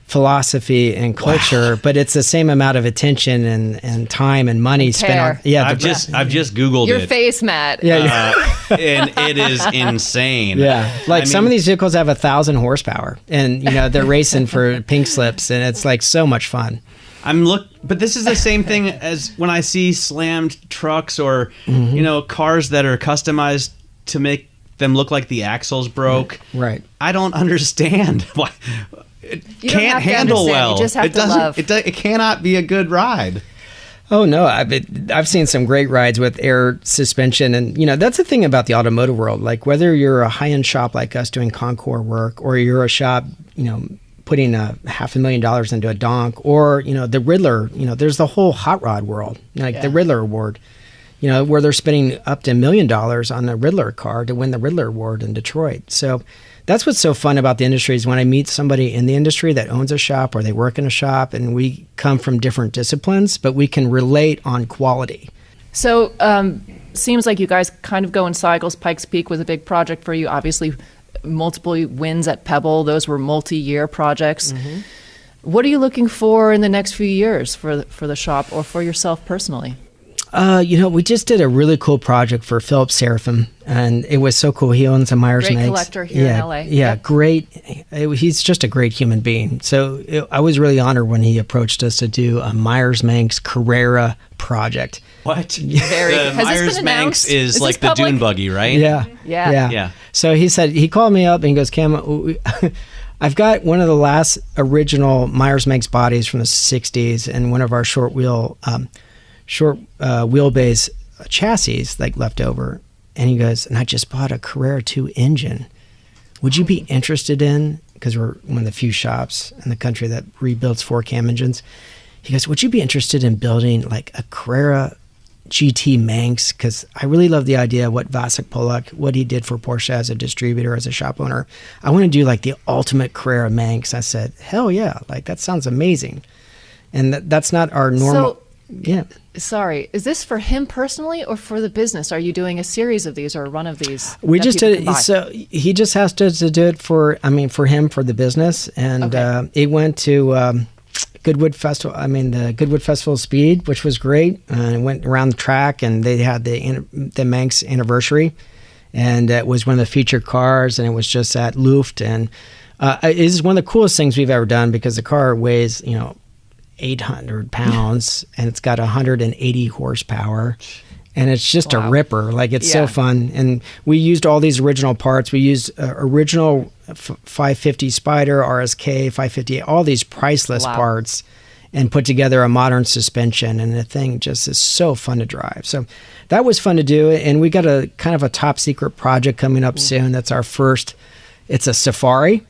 philosophy and culture, but it's the same amount of attention and time and money spent on. Yeah. I've just Googled Your it. face, Matt. Yeah. And it is insane. Yeah. Like some mean- of these vehicles have 1,000 horsepower and, they're racing for pink slips and it's like so much fun. But this is the same thing as when I see slammed trucks or cars that are customized to make them look like the axles broke. Right. I don't understand why it You don't can't have to handle understand. well. You just have it to doesn't. love. It cannot be a good ride. Oh no, I've seen some great rides with air suspension, and that's the thing about the automotive world. Like whether you're a high-end shop like us doing Concours work, or you're a shop, putting $500,000 into a donk, or the Riddler. There's the whole hot rod world, like the Riddler Award. Where they're spending up to $1 million on a Riddler car to win the Riddler Award in Detroit. So that's what's so fun about the industry is when I meet somebody in the industry that owns a shop or they work in a shop, and we come from different disciplines, but we can relate on quality. So, seems like you guys kind of go in cycles. Pikes Peak was a big project for you. Obviously, multiple wins at Pebble. Those were multi-year projects. Mm-hmm. What are you looking for in the next few years for the shop or for yourself personally? We just did a really cool project for Philip Seraphim, and it was so cool. He owns a Myers Great Manx. collector here in LA. Yeah, Yep. great. He's just a great human being. So I was really honored when he approached us to do a Myers Manx Carrera project. What? Very. The Has this Myers been Manx announced? is Is like this the public? dune buggy, right? Yeah. So he called me up and he goes, Cam, I've got one of the last original Myers Manx bodies from the 60s and one of our short wheelbase chassis like left over. And he goes, and I just bought a Carrera 2 engine. Would you be interested in, because we're one of the few shops in the country that rebuilds 4-cam engines. He goes, would you be interested in building like a Carrera GT Manx? Because I really love the idea of what Vasek Polak, what he did for Porsche as a distributor, as a shop owner. I want to do like the ultimate Carrera Manx. I said, hell yeah, like that sounds amazing. And that's not our normal. Yeah. Sorry, is this for him personally or for the business? Are you doing a series of these or a run of these? We that just people did can buy? so he just has to do it for him, for the business. And Okay. it went to Goodwood Festival. I mean, the Goodwood Festival Speed, which was great. I went around the track, and they had the Manx anniversary, and it was one of the featured cars, and it was just at Luft, and it is one of the coolest things we've ever done because the car weighs 800 pounds, and it's got 180 horsepower. And it's just a ripper. Like, it's so fun. And we used all these original parts. We used original 550 Spider, RSK, 558, all these priceless parts, and put together a modern suspension. And the thing just is so fun to drive. So that was fun to do. And we got a kind of a top secret project coming up soon. That's our first. It's a Safari.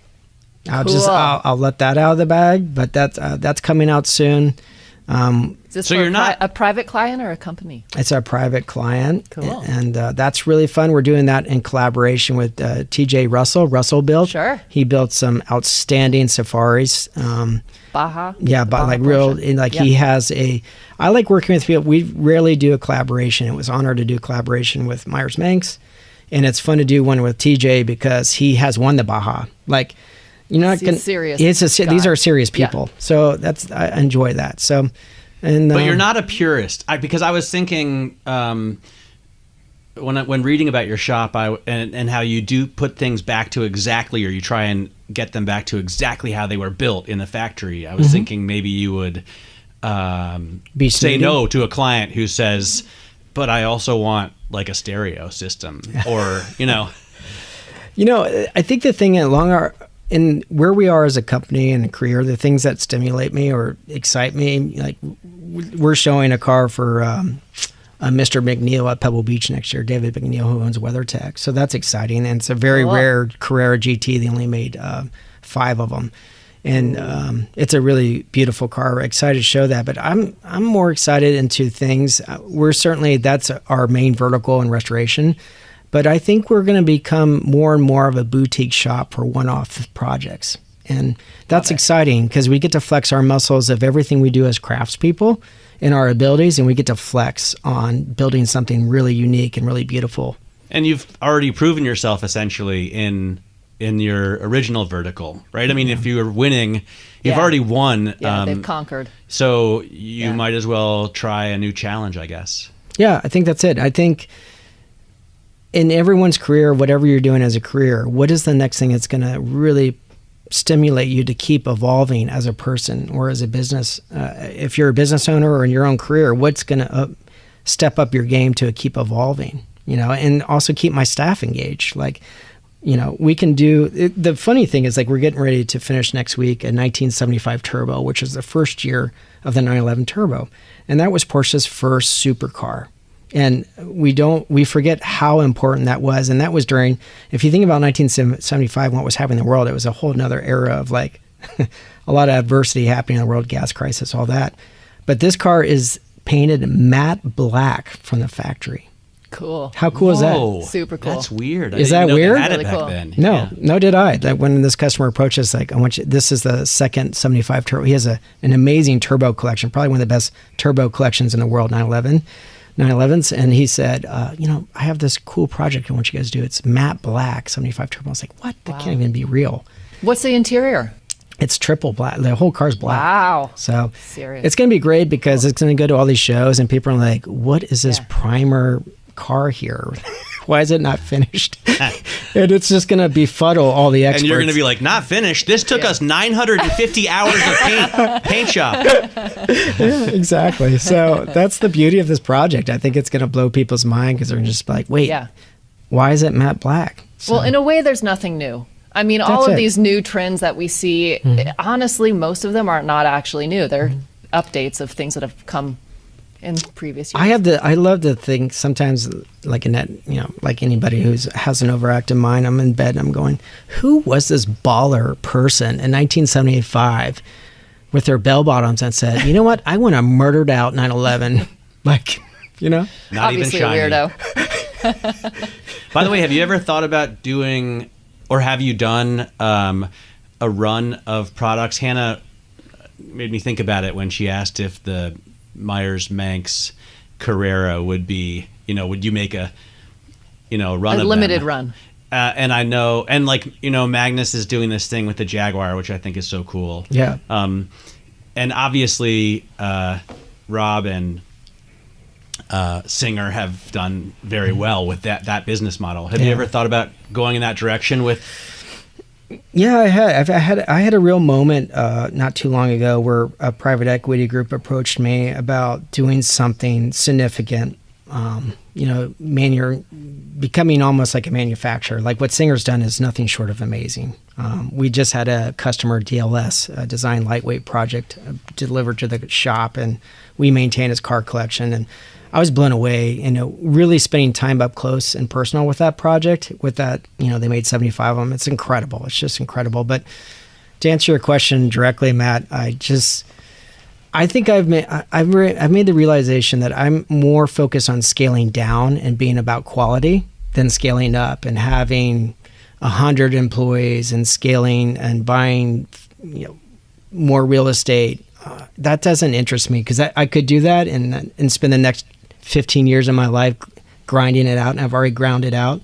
I'll let that out of the bag. But that's coming out soon. Is this you're not a private client or a company? It's our private client. Cool. And that's really fun. We're doing that in collaboration with TJ Russell built. Sure. He built some outstanding Safaris. Baja. Yeah, but like real, he has I like working with people. We rarely do a collaboration. It was an honor to do a collaboration with Myers Manx. And it's fun to do one with TJ because he has won the Baja. Like, you're not going to. Serious. These are serious people. Yeah. So I enjoy that. So, but you're not a purist, because I was thinking when reading about your shop, and how you do put things back to exactly, or you try and get them back to exactly how they were built in the factory. I was thinking maybe you would say no to a client who says, "But I also want like a stereo system," or I think the thing in where we are as a company and a career, the things that stimulate me or excite me, like we're showing a car for Mr. McNeil at Pebble Beach next year, David McNeil, who owns WeatherTech. So that's exciting. And it's a very rare Carrera GT. They only made 5 of them. And it's a really beautiful car. We're excited to show that. But I'm more excited into things. That's our main vertical in restoration. But I think we're going to become more and more of a boutique shop for one-off projects. And that's exciting because we get to flex our muscles of everything we do as craftspeople and our abilities, and we get to flex on building something really unique and really beautiful. And you've already proven yourself essentially in your original vertical, right? I mean, if you were winning, you've already won. Yeah, they've conquered. So you might as well try a new challenge, I guess. Yeah, I think that's it. I think in everyone's career, whatever you're doing as a career, what is the next thing that's going to really stimulate you to keep evolving as a person or as a business? If you're a business owner or in your own career, what's going to step up your game to keep evolving, and also keep my staff engaged? Like, we can do, the funny thing is, like, we're getting ready to finish next week a 1975 Turbo, which is the first year of the 911 Turbo. And that was Porsche's first supercar. And we forget how important that was. And that was during, if you think about 1975, what was happening in the world, it was a whole nother era of like a lot of adversity happening in the world, gas crisis, all that. But this car is painted matte black from the factory. Cool. How cool is that? Super cool. That's weird. Is that weird? They had it Really back cool. then. No did I. That when this customer approached us, like, this is the second 75 Turbo. He has an amazing turbo collection, probably one of the best turbo collections in the world, 911s, and he said, I have this cool project I want you guys to do. It's matte black, 75 Turbo. I was like, what? That can't even be real. What's the interior? It's triple black. The whole car's black. Wow. So serious. It's going to be great because it's going to go to all these shows and people are like, what is this primer car here? Why is it not finished? And it's just going to befuddle all the experts. And you're going to be like, not finished. This took us 950 hours of paint shop. Yeah, exactly. So that's the beauty of this project. I think it's going to blow people's mind because they're just like, wait, why is it matte black? So, well, in a way, there's nothing new. I mean, all of these new trends that we see, honestly, most of them are not actually new. They're updates of things that have come in previous years. I love to think sometimes, like like anybody who has an overactive mind, I'm in bed and I'm going, who was this baller person in 1975 with their bell bottoms and said, you know what, I want a murdered out 911, like, Not obviously even shiny. a weirdo. By the way, have you ever thought about doing, or have you done a run of products? Hannah made me think about it when she asked if the Myers Manx Carrera would be, would you make a, run a of limited them? run? And I know, and like, Magnus is doing this thing with the Jaguar, which I think is so cool. Yeah. and obviously Rob and Singer have done very well with that business model. Have you ever thought about going in that direction with? Yeah, I had a real moment not too long ago where a private equity group approached me about doing something significant. Becoming almost like a manufacturer. Like what Singer's done is nothing short of amazing. We just had a customer DLS, a design lightweight project, delivered to the shop, and we maintain his car collection. And I was blown away, really spending time up close and personal with that project. With that, they made 75 of them. It's incredible. It's just incredible. But to answer your question directly, Matt, I think I've made the realization that I'm more focused on scaling down and being about quality than scaling up and having 100 employees and scaling and buying, more real estate. That doesn't interest me because I could do that and spend the next 15 years of my life grinding it out, and I've already ground it out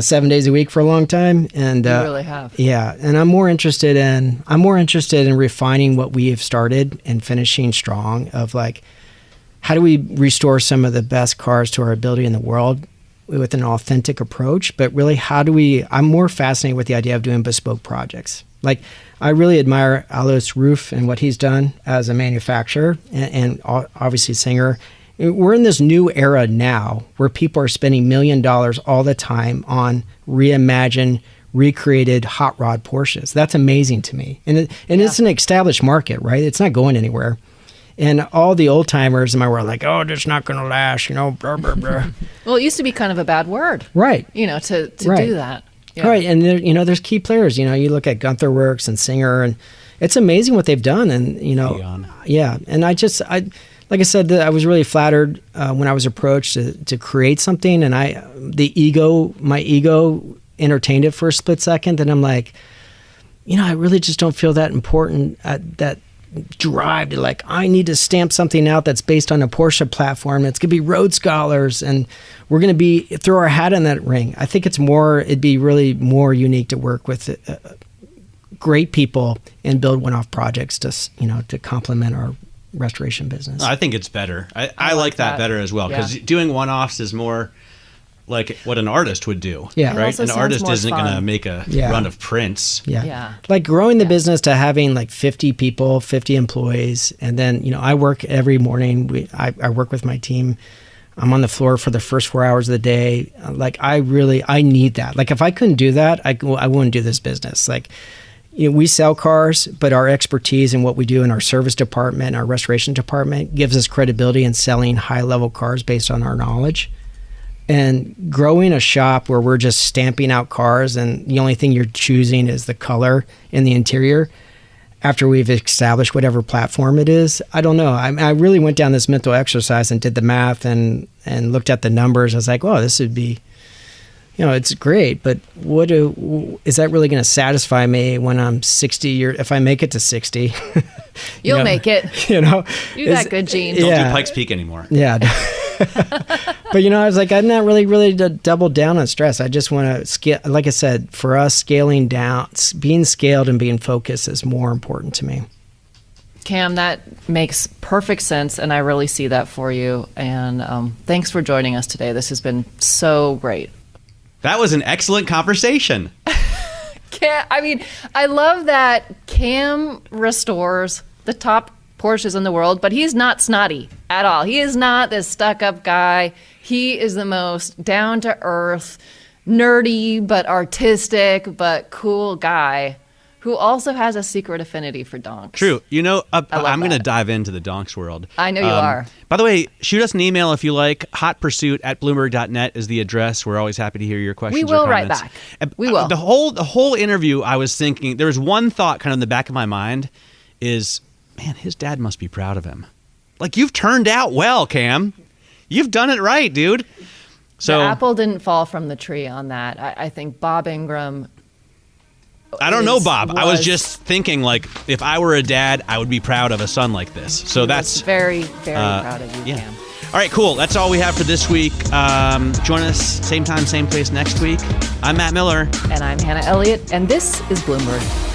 7 days a week for a long time. And you really have. Yeah, and I'm more interested in refining what we have started and finishing strong. Of like, how do we restore some of the best cars to our ability in the world with an authentic approach? But really, I'm more fascinated with the idea of doing bespoke projects. Like, I really admire Alois Roof and what he's done as a manufacturer, and obviously Singer. We're in this new era now where people are spending $1 million all the time on reimagined, recreated hot rod Porsches. That's amazing to me. And it's an established market, right? It's not going anywhere. And all the old timers in my world are like, oh, it's not going to last, blah, blah, blah. Well, it used to be kind of a bad word. Right. To right. do that. Yeah. Right. And there's key players. You look at Gunther Works and Singer, and it's amazing what they've done. And, yeah. And like I said, I was really flattered when I was approached to create something, and my ego entertained it for a split second. And I'm like, I really just don't feel that important, that drive to like, I need to stamp something out that's based on a Porsche platform. It's going to be road scholars, and we're going to throw our hat in that ring. I think it'd be really more unique to work with great people and build one-off projects to complement our restoration business. I think it's better. I like that better as well, because doing one-offs is more like what an artist would do. Yeah. Right? An artist isn't going to make a run of prints. Yeah. Like growing the business to having like 50 people, 50 employees. And then, I work every morning. I work with my team. I'm on the floor for the first 4 hours of the day. Like I need that. Like if I couldn't do that, I wouldn't do this business. Like, we sell cars, but our expertise in what we do in our service department, our restoration department, gives us credibility in selling high-level cars based on our knowledge. And growing a shop where we're just stamping out cars and the only thing you're choosing is the color and the interior after we've established whatever platform it is, I don't know. I really went down this mental exercise and did the math and looked at the numbers. I was like, well, this would be... it's great, but is that really going to satisfy me when I'm 60 if I make it to 60? You'll make it. You got good genes. Don't do Pikes Peak anymore. Yeah. But, I was like, I'm not really to double down on stress. I just want to scale. Like I said, for us, scaling down, being scaled and being focused is more important to me. Cam, that makes perfect sense, and I really see that for you. And thanks for joining us today. This has been so great. That was an excellent conversation. I love that Cam restores the top Porsches in the world, but he's not snotty at all. He is not this stuck-up guy. He is the most down-to-earth, nerdy, but artistic, but cool guy who also has a secret affinity for donks. True. I'm going to dive into the donks world. I know you are. By the way, shoot us an email if you like. hotpursuit@bloomberg.net is the address. We're always happy to hear your questions. We will or comments. write back. We will. The whole interview, I was thinking, there was one thought kind of in the back of my mind is, man, his dad must be proud of him. Like, you've turned out well, Cam. You've done it right, dude. So the apple didn't fall from the tree on that. I think Bob Ingram... I don't know, Bob. I was just thinking, like, if I were a dad, I would be proud of a son like this. So that's very, very proud of you, Cam. All right, cool. That's all we have for this week. Join us same time, same place next week. I'm Matt Miller. And I'm Hannah Elliott. And this is Bloomberg.